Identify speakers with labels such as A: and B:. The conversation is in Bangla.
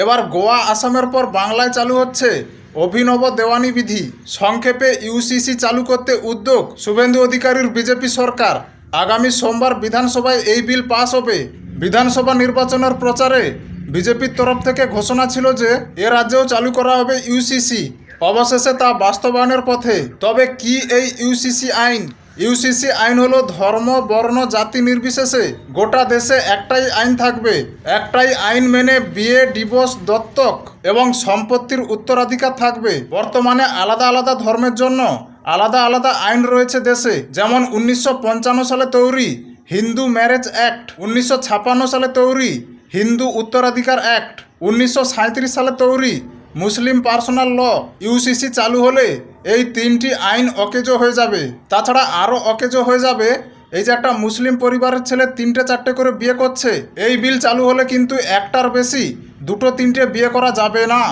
A: এবার গোয়া আসামের পর বাংলায় চালু হচ্ছে অভিনব দেওয়ানি বিধি। সংক্ষেপে ইউসিসি চালু করতে উদ্যোগ শুভেন্দু অধিকারীর বিজেপি সরকার। আগামী সোমবার বিধানসভায় এই বিল পাস হবে। বিধানসভা নির্বাচনের প্রচারে বিজেপির তরফ থেকে ঘোষণা ছিল যে এ রাজ্যেও চালু করা হবে ইউসিসি। অবশেষে তা বাস্তবায়নের পথে। তবে কি এই ইউসিসি আইন? ইউসিসি আইন হলো ধর্ম, বর্ণ, জাতি নির্বিশেষে গোটা দেশে একটাই আইন থাকবে। একটাই আইন মেনে বিয়ে, ডিভোর্স, দত্তক এবং সম্পত্তির উত্তরাধিকার থাকবে। বর্তমানে আলাদা আলাদা ধর্মের জন্য আলাদা আলাদা আইন রয়েছে দেশে। যেমন 1955 সালে তৈরি হিন্দু ম্যারেজ অ্যাক্ট, 1956 সালে তৈরি হিন্দু উত্তরাধিকার অ্যাক্ট, 1937 সালে তৈরি মুসলিম পার্সোনাল ল। ইউসিসি চালু হলে এই তিনটি আইন অকেজো হয়ে যাবে। তাছাড়া আরও অকেজো হয়ে যাবে এই যে একটা মুসলিম পরিবারের ছেলে 3টে-4টে করে বিয়ে করছে। এই বিল চালু হলে কিন্তু একটার বেশি 2-3টে বিয়ে করা যাবে না।